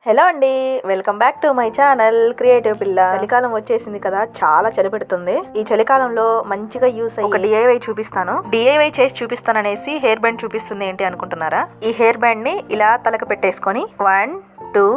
Hello అండి, welcome back to my channel creative పిల్ల. చలికాలం వచ్చేసింది కదా, చాలా చలి పెడుతుంది. ఈ చలికాలంలో మంచిగా యూస్ అయ్యి ఒక డిఐవై చూపిస్తాను. డిఐవై చేసి చూపిస్తాననేసి హెయిర్ బ్యాండ్ చూపిస్తుంది ఏంటి అనుకుంటున్నారా? ఈ హెయిర్ బ్యాండ్ ని ఇలా తలకు పెట్టేసుకొని 1 2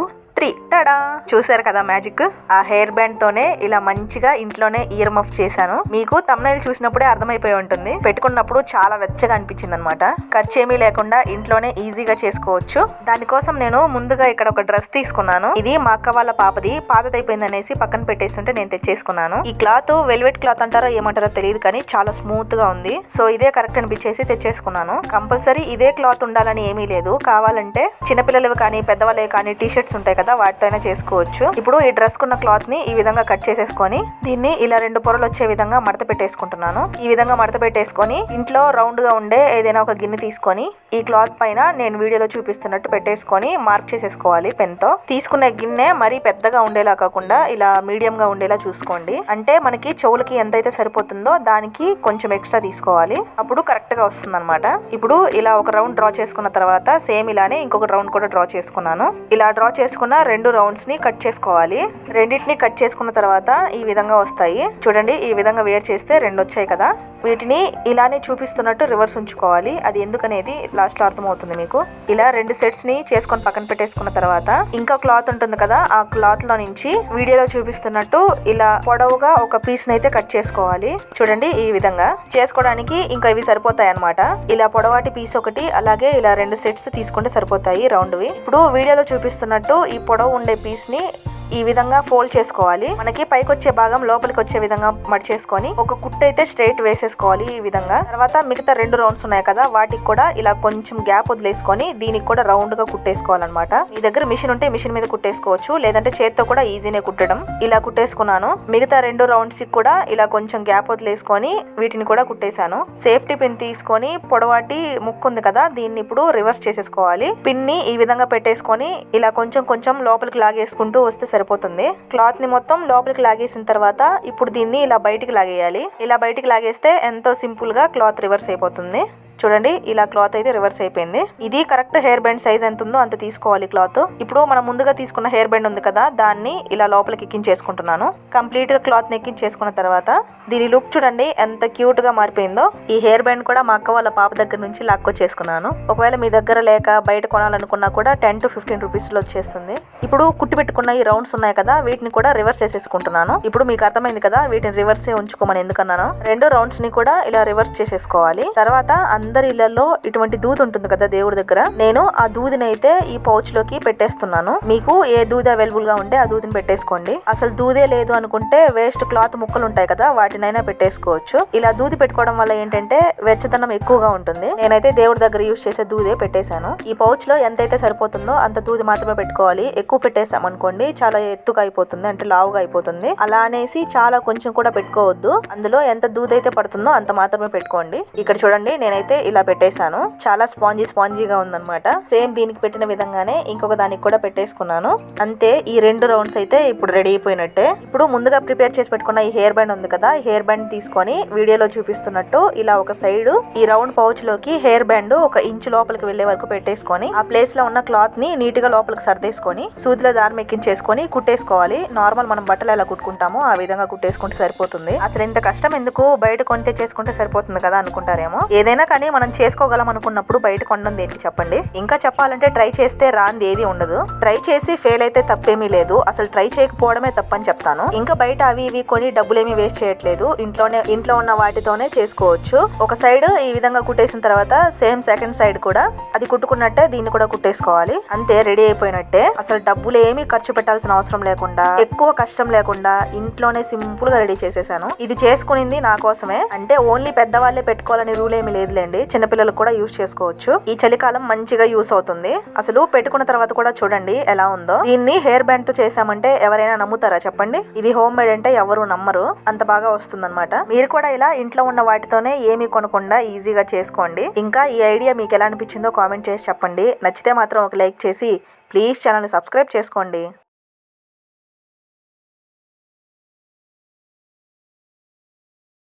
3 టడా, చూసారు కదా మ్యాజిక్. ఆ హెయిర్ బ్యాండ్ తోనే ఇలా మంచిగా ఇంట్లోనే ఇయర్ మఫ్ చేశాను. మీకు తమ్నైల్ చూసినప్పుడే అర్థమైపోయి ఉంటుంది. పెట్టుకున్నప్పుడు చాలా వెచ్చగా అనిపించింది అనమాట. ఖర్చేమీ లేకుండా ఇంట్లోనే ఈజీగా చేసుకోవచ్చు. దానికోసం నేను ముందుగా ఇక్కడ ఒక డ్రెస్ తీసుకున్నాను. ఇది మా అక్క వాళ్ళ పాపది, పాతదైపోయింది అనేసి పక్కన పెట్టేస్తుంటే నేను తెచ్చేసుకున్నాను. ఈ క్లాత్ వెల్వెట్ క్లాత్ అంటారో ఏమంటారో తెలియదు, కానీ చాలా స్మూత్ గా ఉంది. సో ఇదే కరెక్ట్ అనిపించేసి తెచ్చేసుకున్నాను. కంపల్సరీ ఇదే క్లాత్ ఉండాలని ఏమీ లేదు. కావాలంటే చిన్నపిల్లలవి కానీ పెద్దవాళ్ళవి కానీ టీ షర్ట్స్ ఉంటాయి కదా, వాటితో చేసుకోవచ్చు. ఇప్పుడు ఈ డ్రెస్ కున్న క్లాత్ ని ఈ విధంగా కట్ చేసేసుకొని దీన్ని ఇలా 2 పొరలు వచ్చే విధంగా మడత పెట్టేసుకుంటున్నాను. ఈ విధంగా మడత పెట్టేసుకొని ఇంట్లో రౌండ్ గా ఉండే ఏదైనా ఒక గిన్నె తీసుకొని ఈ క్లాత్ పైన నేను వీడియోలో చూపిస్తున్నట్టు పెట్టేసుకొని మార్క్ చేసేసుకోవాలి పెన్ తో. తీసుకునే గిన్నె మరీ పెద్దగా ఉండేలా కాకుండా ఇలా మీడియం గా ఉండేలా చూసుకోండి. అంటే మనకి చెవులకి ఎంతైతే సరిపోతుందో దానికి కొంచెం ఎక్స్ట్రా తీసుకోవాలి. అప్పుడు కరెక్ట్ గా వస్తుంది అనమాట. ఇప్పుడు ఇలా ఒక రౌండ్ డ్రా చేసుకున్న తర్వాత సేమ్ ఇలానే ఇంకొక రౌండ్ కూడా డ్రా చేసుకున్నాను. ఇలా డ్రా చేసుకున్న 2 రౌండ్స్ ని కట్ చేసుకోవాలి. రెండింటిని కట్ చేసుకున్న తర్వాత ఈ విధంగా వస్తాయి. చూడండి, ఈ విధంగా వేర్ చేస్తే 2 వచ్చాయి కదా. వీటిని ఇలానే చూపిస్తున్నట్టు రివర్స్ ఉంచుకోవాలి. అది ఎందుకనేది లాస్ట్ లో అర్థమవుతుంది మీకు. ఇలా 2 సెట్స్ ని చేసుకొని పక్కన పెట్టేసుకున్న తర్వాత ఇంకా క్లాత్ ఉంటుంది కదా, ఆ క్లాత్ లో నుంచి వీడియోలో చూపిస్తున్నట్టు ఇలా పొడవుగా ఒక పీస్ అయితే కట్ చేసుకోవాలి. చూడండి, ఈ విధంగా చేసుకోవడానికి ఇంకా ఇవి సరిపోతాయి అనమాట. ఇలా పొడవాటి పీస్ ఒకటి, అలాగే ఇలా 2 సెట్స్ తీసుకుంటే సరిపోతాయి రౌండ్వి. ఇప్పుడు వీడియోలో చూపిస్తున్నట్టు ఈ పొడవు ఉండే పీస్ ని ఈ విధంగా ఫోల్డ్ చేసుకోవాలి. మనకి పైకి వచ్చే భాగం లోపలికి వచ్చే విధంగా మడిచేసుకొని ఒక కుట్టు అయితే స్ట్రైట్ వేసేసుకోవాలి ఈ విధంగా. తర్వాత మిగతా 2 రౌండ్స్ ఉన్నాయి కదా, వాటికి కూడా ఇలా కొంచెం గ్యాప్ వదిలేసుకొని దీనికి కూడా రౌండ్ గా కుట్టేసుకోవాలన్నమాట. మీ దగ్గర మిషన్ ఉంటే మిషన్ మీద కుట్టేసుకోవచ్చు, లేదంటే చేత్తో కూడా ఈజీనే కుట్టడం. ఇలా కుట్టేసుకున్నాను. మిగతా 2 రౌండ్స్ కి కూడా ఇలా కొంచెం గ్యాప్ వదిలేసుకొని వీటిని కూడా కుట్టేశాను. సేఫ్టీ పిన్ తీసుకొని పొడవాటి ముక్కు ఉంది కదా, దీన్ని ఇప్పుడు రివర్స్ చేసేసుకోవాలి. పిన్ ని ఈ విధంగా పెట్టేసుకొని ఇలా కొంచెం కొంచెం లోపలికి లాగేసుకుంటూ వస్తే సరిపోతుంది. క్లాత్ ని మొత్తం లోపలికి లాగేసిన తర్వాత ఇప్పుడు దీన్ని ఇలా బయటికి లాగేయాలి. ఇలా బయటికి లాగేస్తే ఎంతో సింపుల్ గా క్లాత్ రివర్స్ అయిపోతుంది. చూడండి, ఇలా క్లాత్ అయితే రివర్స్ అయిపోయింది. ఇది కరెక్ట్ హెయిర్ బ్యాండ్ సైజ్ ఎంత ఉందో అంత తీసుకోవాలి క్లాత్. ఇప్పుడు మనం ముందుగా తీసుకున్న హెయిర్ బ్యాండ్ ఉంది కదా, దాన్ని ఇలా లోపలికి ఎక్కించేసుకుంటున్నాను. కంప్లీట్ గా క్లాత్ ని ఎక్కించేసుకున్న తర్వాత దీని లుక్ చూడండి ఎంత క్యూట్ గా మారిపోయిందో. ఈ హెయిర్ బ్యాండ్ కూడా మా అక్క వాళ్ళ పాప దగ్గర నుంచి లాక్కొచ్చేసుకున్నాను. ఒకవేళ మీ దగ్గర లేక బయట కొనాలనుకున్నా కూడా 10 to 15 రూపీస్ లో వచ్చేస్తుంది. ఇప్పుడు కుట్టి పెట్టుకున్న ఈ రౌండ్స్ ఉన్నాయి కదా, వీటిని కూడా రివర్స్ చేసేసుకుంటున్నాను. ఇప్పుడు మీకు అర్థమైంది కదా వీటిని రివర్సే ఉంచుకోమని ఎందుకన్నాను. 2 రౌండ్స్ ని కూడా ఇలా రివర్స్ చేసేసుకోవాలి. తర్వాత అందరి ఇళ్లలో ఇటువంటి దూది ఉంటుంది కదా దేవుడి దగ్గర, నేను ఆ దూదిని అయితే ఈ పౌచ్ లోకి పెట్టేస్తున్నాను. మీకు ఏ దూది అవైలబుల్ గా ఉంటే ఆ దూదిని పెట్టేసుకోండి. అసలు దూదే లేదు అనుకుంటే వేస్ట్ క్లాత్ ముక్కలు ఉంటాయి కదా, వాటినైనా పెట్టేసుకోవచ్చు. ఇలా దూది పెట్టుకోవడం వల్ల ఏంటంటే వెచ్చదనం ఎక్కువగా ఉంటుంది. నేనైతే దేవుడి దగ్గర యూజ్ చేసే దూదే పెట్టేశాను. ఈ పౌచ్ లో ఎంతైతే సరిపోతుందో అంత దూది మాత్రమే పెట్టుకోవాలి. ఎక్కువ పెట్టేసాం అనుకోండి చాలా ఎత్తుగా అయిపోతుంది, అంటే లావుగా అయిపోతుంది. అలా అనేసి చాలా కొంచెం కూడా పెట్టుకోవద్దు. అందులో ఎంత దూది అయితే పడుతుందో అంత మాత్రమే పెట్టుకోండి. ఇక్కడ చూడండి, నేనైతే ఇలా పెట్టేశాను. చాలా స్పాంజీగా ఉందన్నమాట. సేమ్ దీనికి పెట్టిన విధంగానే ఇంకొక దానికి కూడా పెట్టేసుకున్నాను. అంతే, ఈ 2 రౌండ్స్ అయితే ఇప్పుడు రెడీ అయిపోయినట్టే. ఇప్పుడు ముందుగా ప్రిపేర్ చేసి పెట్టుకున్న ఈ హెయిర్ బ్యాండ్ ఉంది కదా, ఈ హెయిర్ బ్యాండ్ తీసుకొని వీడియోలో చూపిస్తున్నట్టు ఇలా ఒక సైడ్ ఈ రౌండ్ పౌచ్ లోకి హెయిర్ బ్యాండ్ 1 ఇంచ్ లోపలికి వెళ్లే వరకు పెట్టేసుకొని ఆ ప్లేస్ లో ఉన్న క్లాత్ ని నీట్ గా లోపలికి సర్దేసుకొని సూదిలో దారం ఎక్కించేసుకొని కుట్టేసుకోవాలి. నార్మల్ మనం బట్టలు ఎలా కుట్టుకుంటామో ఆ విధంగా కుట్టేసుకుంటే సరిపోతుంది. అసలు ఇంత కష్టం ఎందుకు, బయట కొంటే చేసుకుంటే సరిపోతుంది కదా అనుకుంటారేమో. ఏదైనా కానీ మనం చేసుకోగలం అనుకున్నప్పుడు బయట కొనడం దేనికి చెప్పండి. ఇంకా చెప్పాలంటే ట్రై చేస్తే రాంది ఏది ఉండదు. ట్రై చేసి ఫెయిల్ అయితే తప్పేమీ లేదు, అసలు ట్రై చేయకపోవడమే తప్పని చెప్తాను. ఇంకా బయట అవి ఇవి కొని డబ్బులేమీ వేస్ట్ చేయట్లేదు. ఇంట్లో ఉన్న వాటితోనే చేసుకోవచ్చు. ఒక సైడ్ ఈ విధంగా కుట్టేసిన తర్వాత సేమ్ సెకండ్ సైడ్ కూడా అది కుట్టుకున్నట్టే దీన్ని కూడా కుట్టేసుకోవాలి. అంతే, రెడీ అయిపోయినట్టే. అసలు డబ్బులు ఏమీ ఖర్చు పెట్టాల్సిన అవసరం లేకుండా, ఎక్కువ కష్టం లేకుండా ఇంట్లోనే సింపుల్ గా రెడీ చేసేసాను. ఇది చేసుకునింది నా కోసమే, అంటే ఓన్లీ పెద్దవాళ్ళే పెట్టుకోవాలని రూల్ ఏమీ లేదులేండి, చిన్నపిల్లలు కూడా యూజ్ చేసుకోవచ్చు. ఈ చలికాలం మంచిగా యూస్ అవుతుంది. అసలు పెట్టుకున్న తర్వాత కూడా చూడండి ఎలా ఉందో. దీన్ని హెయిర్ బ్యాండ్ తో చేసామంటే ఎవరైనా నమ్ముతారా చెప్పండి? ఇది హోమ్ మేడ్ అంటే ఎవరు నమ్మరు, అంత బాగా వస్తుందన్నమాట. మీరు కూడా ఇలా ఇంట్లో ఉన్న వాటితోనే ఏమీ కొనకుండా ఈజీగా చేసుకోండి. ఇంకా ఈ ఐడియా మీకు ఎలా అనిపించిందో కామెంట్ చేసి చెప్పండి. నచ్చితే మాత్రం ఒక లైక్ చేసి ప్లీజ్ ఛానల్ ని సబ్స్క్రైబ్ చేసుకోండి.